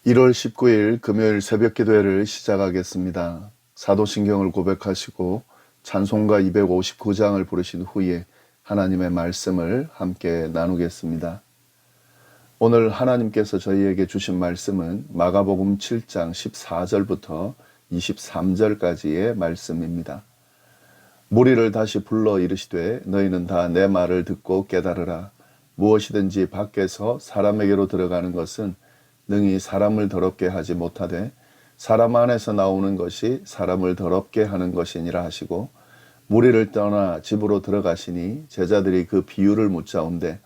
1월 19일 금요일 새벽 기도회를 시작하겠습니다. 사도신경을 고백하시고 찬송가 259장을 부르신 후에 하나님의 말씀을 함께 나누겠습니다. 오늘 하나님께서 저희에게 주신 말씀은 마가복음 7장 14절부터 23절까지의 말씀입니다. 무리를 다시 불러 이르시되 너희는 다 내 말을 듣고 깨달으라. 무엇이든지 밖에서 사람에게로 들어가는 것은 능히 사람을 더럽게 하지 못하되 사람 안에서 나오는 것이 사람을 더럽게 하는 것이니라 하시고, 무리를 떠나 집으로 들어가시니 제자들이 그 비유를 묻자온대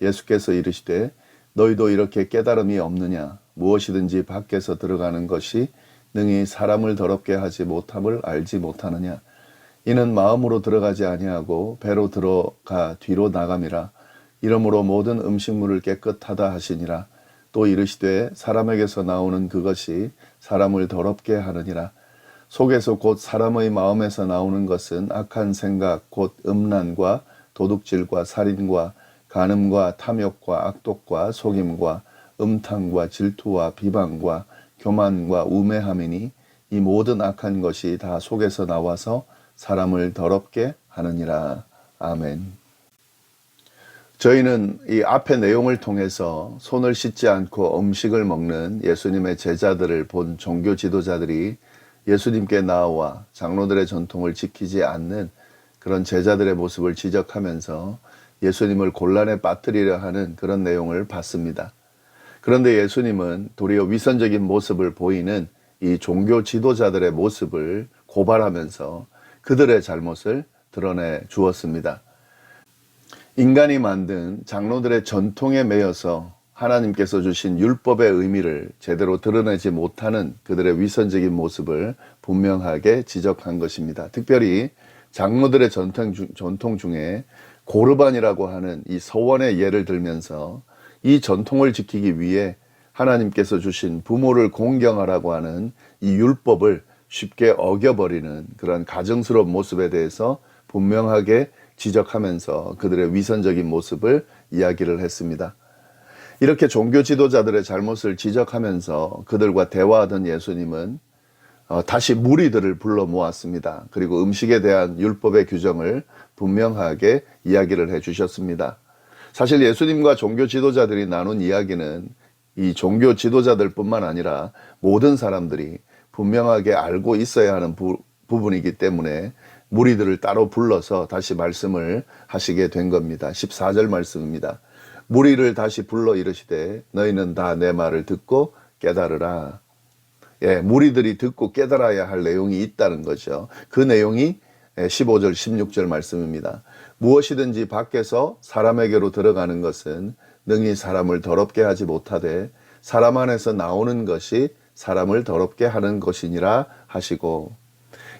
예수께서 이르시되 너희도 이렇게 깨달음이 없느냐. 무엇이든지 밖에서 들어가는 것이 능히 사람을 더럽게 하지 못함을 알지 못하느냐. 이는 마음으로 들어가지 아니하고 배로 들어가 뒤로 나감이라. 이러므로 모든 음식물을 깨끗하다 하시니라. 또 이르시되 사람에게서 나오는 그것이 사람을 더럽게 하느니라. 속에서 곧 사람의 마음에서 나오는 것은 악한 생각 곧 음란과 도둑질과 살인과 간음과 탐욕과 악독과 속임과 음탕과 질투와 비방과 교만과 우매함이니 이 모든 악한 것이 다 속에서 나와서 사람을 더럽게 하느니라. 아멘. 저희는 이 앞의 내용을 통해서 손을 씻지 않고 음식을 먹는 예수님의 제자들을 본 종교 지도자들이 예수님께 나와 장로들의 전통을 지키지 않는 그런 제자들의 모습을 지적하면서 예수님을 곤란에 빠뜨리려 하는 그런 내용을 봤습니다. 그런데 예수님은 도리어 위선적인 모습을 보이는 이 종교 지도자들의 모습을 고발하면서 그들의 잘못을 드러내 주었습니다. 인간이 만든 장로들의 전통에 매여서 하나님께서 주신 율법의 의미를 제대로 드러내지 못하는 그들의 위선적인 모습을 분명하게 지적한 것입니다. 특별히 장로들의 전통 중에 고르반이라고 하는 이 서원의 예를 들면서 이 전통을 지키기 위해 하나님께서 주신 부모를 공경하라고 하는 이 율법을 쉽게 어겨버리는 그런 가증스러운 모습에 대해서 분명하게 지적하면서 그들의 위선적인 모습을 이야기를 했습니다. 이렇게 종교 지도자들의 잘못을 지적하면서 그들과 대화하던 예수님은 다시 무리들을 불러 모았습니다. 그리고 음식에 대한 율법의 규정을 분명하게 이야기를 해주셨습니다. 사실 예수님과 종교 지도자들이 나눈 이야기는 이 종교 지도자들뿐만 아니라 모든 사람들이 분명하게 알고 있어야 하는 부분이기 때문에 무리들을 따로 불러서 다시 말씀을 하시게 된 겁니다. 14절 말씀입니다. 무리를 다시 불러 이르시되 너희는 다 내 말을 듣고 깨달으라. 무리들이 듣고 깨달아야 할 내용이 있다는 거죠. 그 내용이 15절 16절 말씀입니다. 무엇이든지 밖에서 사람에게로 들어가는 것은 능히 사람을 더럽게 하지 못하되 사람 안에서 나오는 것이 사람을 더럽게 하는 것이니라 하시고,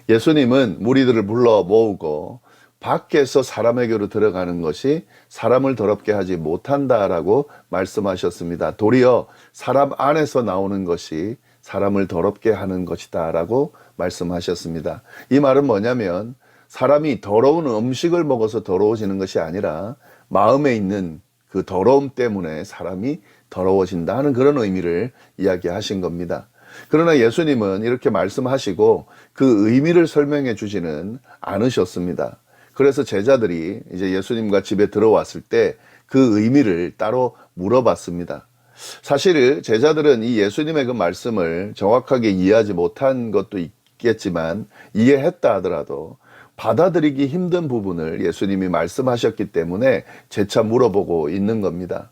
예수님은 무리들을 불러 모으고 밖에서 사람에게로 들어가는 것이 사람을 더럽게 하지 못한다라고 말씀하셨습니다. 도리어 사람 안에서 나오는 것이 사람을 더럽게 하는 것이다 라고 말씀하셨습니다. 이 말은 뭐냐면 사람이 더러운 음식을 먹어서 더러워지는 것이 아니라 마음에 있는 그 더러움 때문에 사람이 더러워진다 하는 그런 의미를 이야기하신 겁니다. 그러나 예수님은 이렇게 말씀하시고 그 의미를 설명해 주지는 않으셨습니다. 그래서 제자들이 이제 예수님과 집에 들어왔을 때 그 의미를 따로 물어봤습니다. 사실 제자들은 이 예수님의 그 말씀을 정확하게 이해하지 못한 것도 있겠지만 이해했다 하더라도 받아들이기 힘든 부분을 예수님이 말씀하셨기 때문에 재차 물어보고 있는 겁니다.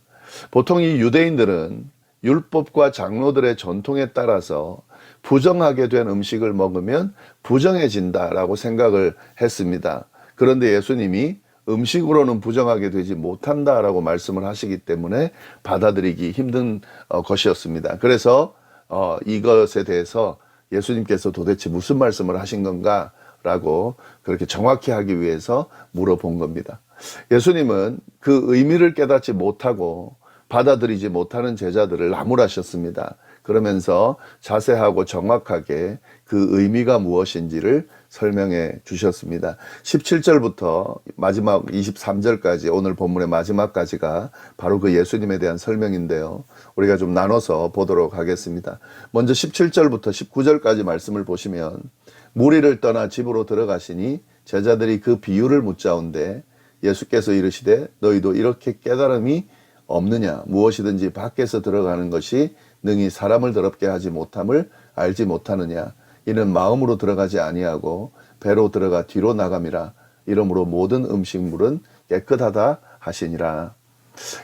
보통 이 유대인들은 율법과 장로들의 전통에 따라서 부정하게 된 음식을 먹으면 부정해진다라고 생각을 했습니다. 그런데 예수님이 음식으로는 부정하게 되지 못한다라고 말씀을 하시기 때문에 받아들이기 힘든 것이었습니다. 그래서 이것에 대해서 예수님께서 도대체 무슨 말씀을 하신 건가 라고 그렇게 정확히 하기 위해서 물어본 겁니다. 예수님은 그 의미를 깨닫지 못하고 받아들이지 못하는 제자들을 나무라셨습니다. 그러면서 자세하고 정확하게 그 의미가 무엇인지를 설명해 주셨습니다. 17절부터 마지막 23절까지 오늘 본문의 마지막까지가 바로 그 예수님에 대한 설명인데요. 우리가 좀 나눠서 보도록 하겠습니다. 먼저 17절부터 19절까지 말씀을 보시면 무리를 떠나 집으로 들어가시니 제자들이 그 비유를 묻자온데 예수께서 이르시되 너희도 이렇게 깨달음이 없느냐? 무엇이든지 밖에서 들어가는 것이 능히 사람을 더럽게 하지 못함을 알지 못하느냐? 이는 마음으로 들어가지 아니하고 배로 들어가 뒤로 나감이라. 이러므로 모든 음식물은 깨끗하다 하시니라.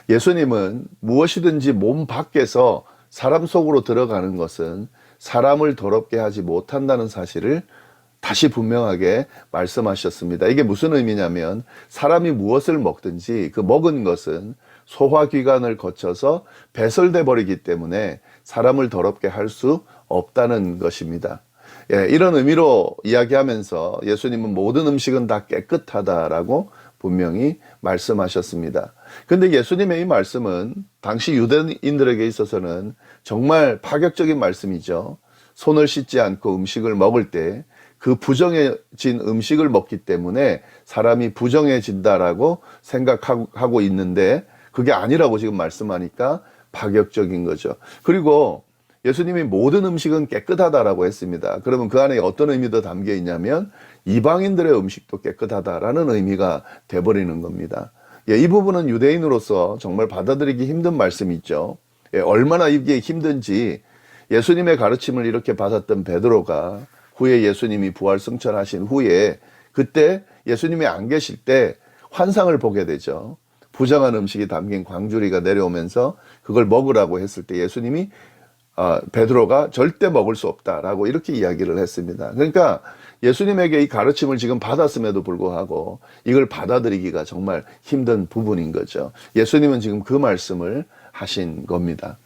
예수님은 무엇이든지 몸 밖에서 사람 속으로 들어가는 것은 사람을 더럽게 하지 못한다는 사실을 다시 분명하게 말씀하셨습니다. 이게 무슨 의미냐면 사람이 무엇을 먹든지 그 먹은 것은 소화기관을 거쳐서 배설돼 버리기 때문에 사람을 더럽게 할 수 없다는 것입니다. 이런 의미로 이야기하면서 예수님은 모든 음식은 다 깨끗하다라고 분명히 말씀하셨습니다. 근데 예수님의 이 말씀은 당시 유대인들에게 있어서는 정말 파격적인 말씀이죠. 손을 씻지 않고 음식을 먹을 때 그 부정해진 음식을 먹기 때문에 사람이 부정해진다라고 생각하고 있는데 그게 아니라고 지금 말씀하니까 파격적인 거죠. 그리고 예수님이 모든 음식은 깨끗하다라고 했습니다. 그러면 그 안에 어떤 의미도 담겨 있냐면 이방인들의 음식도 깨끗하다라는 의미가 돼버리는 겁니다. 이 부분은 유대인으로서 정말 받아들이기 힘든 말씀이죠. 얼마나 이게 힘든지 예수님의 가르침을 이렇게 받았던 베드로가 후에 예수님이 부활승천하신 후에 그때 예수님이 안 계실 때 환상을 보게 되죠. 부정한 음식이 담긴 광주리가 내려오면서 그걸 먹으라고 했을 때 예수님이 베드로가 절대 먹을 수 없다라고 이렇게 이야기를 했습니다. 그러니까 예수님에게 이 가르침을 지금 받았음에도 불구하고 이걸 받아들이기가 정말 힘든 부분인 거죠. 예수님은 지금 그 말씀을 하신 겁니다.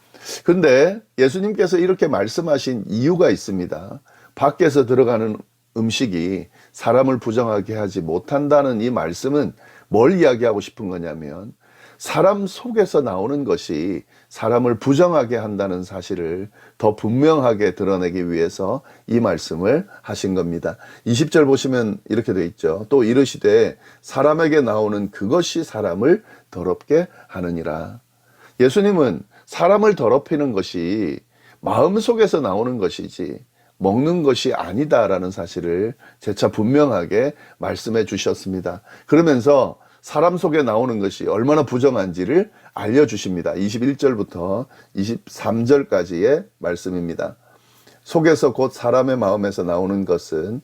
근데 예수님께서 이렇게 말씀하신 이유가 있습니다. 밖에서 들어가는 음식이 사람을 부정하게 하지 못한다는 이 말씀은 뭘 이야기하고 싶은 거냐면 사람 속에서 나오는 것이 사람을 부정하게 한다는 사실을 더 분명하게 드러내기 위해서 이 말씀을 하신 겁니다. 20절 보시면 이렇게 돼 있죠. 또 이르시되 사람에게 나오는 그것이 사람을 더럽게 하느니라. 예수님은 사람을 더럽히는 것이 마음속에서 나오는 것이지 먹는 것이 아니다라는 사실을 재차 분명하게 말씀해 주셨습니다. 그러면서 사람 속에 나오는 것이 얼마나 부정한지를 알려주십니다. 21절부터 23절까지의 말씀입니다. 속에서 곧 사람의 마음에서 나오는 것은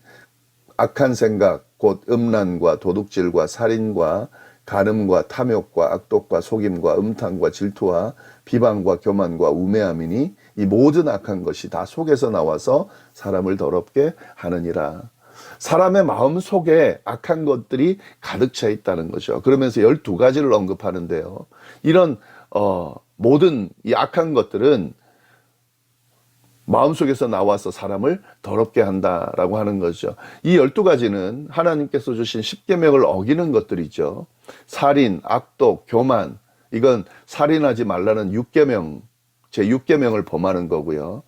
악한 생각, 곧 음란과 도둑질과 살인과 간음과 탐욕과 악독과 속임과 음탕과 질투와 비방과 교만과 우매함이니 이 모든 악한 것이 다 속에서 나와서 사람을 더럽게 하느니라. 사람의 마음 속에 악한 것들이 가득 차 있다는 거죠. 그러면서 12가지를 언급하는데요. 이런 모든 이 악한 것들은 마음속에서 나와서 사람을 더럽게 한다라고 하는 거죠. 이 12가지는 하나님께서 주신 십계명을 어기는 것들이죠. 살인, 악독, 교만, 이건 살인하지 말라는 6계명, 제6계명을 범하는 거고요.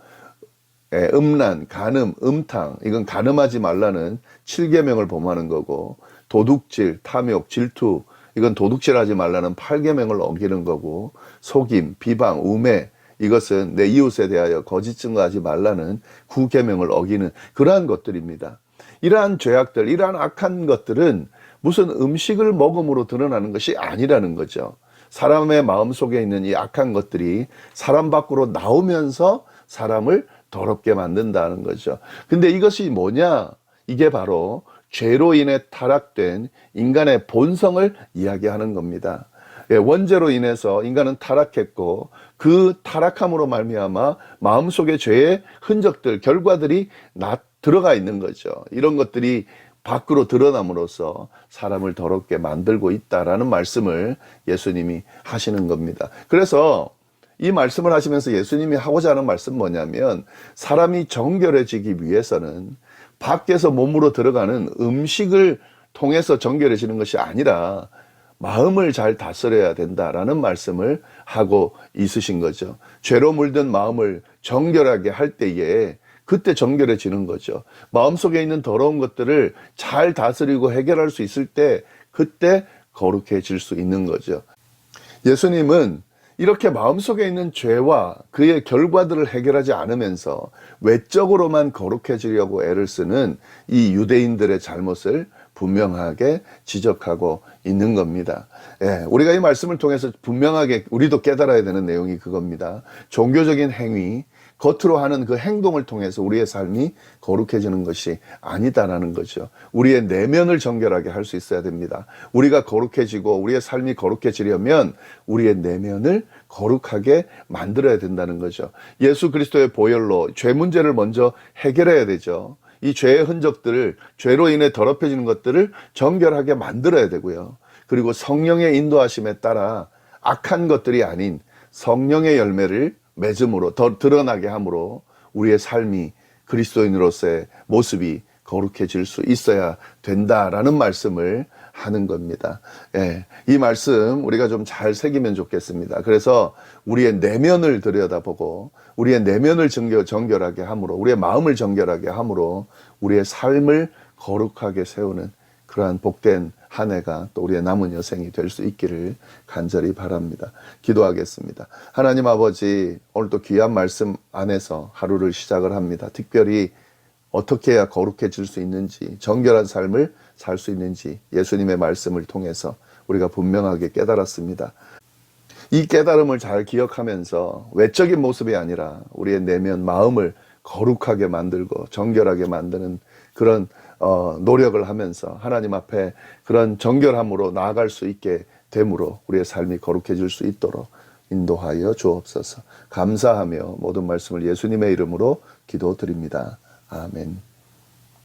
음란, 간음, 음탕, 이건 간음하지 말라는 7계명을 범하는 거고, 도둑질, 탐욕, 질투, 이건 도둑질하지 말라는 8계명을 어기는 거고, 속임, 비방, 우매, 이것은 내 이웃에 대하여 거짓 증거하지 말라는 9계명을 어기는 그러한 것들입니다. 이러한 죄악들, 이러한 악한 것들은 무슨 음식을 먹음으로 드러나는 것이 아니라는 거죠. 사람의 마음속에 있는 이 악한 것들이 사람 밖으로 나오면서 사람을 더럽게 만든다는 거죠. 근데 이것이 뭐냐? 이게 바로 죄로 인해 타락된 인간의 본성을 이야기하는 겁니다. 원죄로 인해서 인간은 타락했고 그 타락함으로 말미암아 마음속에 죄의 흔적들, 결과들이 들어가 있는 거죠. 이런 것들이 밖으로 드러남으로써 사람을 더럽게 만들고 있다라는 말씀을 예수님이 하시는 겁니다. 그래서 이 말씀을 하시면서 예수님이 하고자 하는 말씀 뭐냐면 사람이 정결해지기 위해서는 밖에서 몸으로 들어가는 음식을 통해서 정결해지는 것이 아니라 마음을 잘 다스려야 된다라는 말씀을 하고 있으신 거죠. 죄로 물든 마음을 정결하게 할 때에 그때 정결해지는 거죠. 마음속에 있는 더러운 것들을 잘 다스리고 해결할 수 있을 때 그때 거룩해질 수 있는 거죠. 예수님은 이렇게 마음속에 있는 죄와 그의 결과들을 해결하지 않으면서 외적으로만 거룩해지려고 애를 쓰는 이 유대인들의 잘못을 분명하게 지적하고 있는 겁니다. 예, 우리가 이 말씀을 통해서 분명하게 우리도 깨달아야 되는 내용이 그겁니다. 종교적인 행위, 겉으로 하는 그 행동을 통해서 우리의 삶이 거룩해지는 것이 아니다라는 거죠. 우리의 내면을 정결하게 할 수 있어야 됩니다. 우리가 거룩해지고 우리의 삶이 거룩해지려면 우리의 내면을 거룩하게 만들어야 된다는 거죠. 예수 그리스도의 보혈로 죄 문제를 먼저 해결해야 되죠. 이 죄의 흔적들을, 죄로 인해 더럽혀지는 것들을 정결하게 만들어야 되고요. 그리고 성령의 인도하심에 따라 악한 것들이 아닌 성령의 열매를 맺음으로 더 드러나게 함으로 우리의 삶이 그리스도인으로서의 모습이 거룩해질 수 있어야 된다라는 말씀을 하는 겁니다. 예, 이 말씀 우리가 좀 잘 새기면 좋겠습니다. 그래서 우리의 내면을 들여다보고 우리의 내면을 정결하게 함으로 우리의 마음을 정결하게 함으로 우리의 삶을 거룩하게 세우는 그러한 복된 한 해가 또 우리의 남은 여생이 될 수 있기를 간절히 바랍니다. 기도하겠습니다. 하나님 아버지, 오늘 또 귀한 말씀 안에서 하루를 시작을 합니다. 특별히 어떻게 해야 거룩해질 수 있는지, 정결한 삶을 살 수 있는지 예수님의 말씀을 통해서 우리가 분명하게 깨달았습니다. 이 깨달음을 잘 기억하면서 외적인 모습이 아니라 우리의 내면 마음을 거룩하게 만들고 정결하게 만드는 그런 노력을 하면서 하나님 앞에 그런 정결함으로 나아갈 수 있게 됨으로 우리의 삶이 거룩해질 수 있도록 인도하여 주옵소서. 감사하며 모든 말씀을 예수님의 이름으로 기도드립니다. 아멘.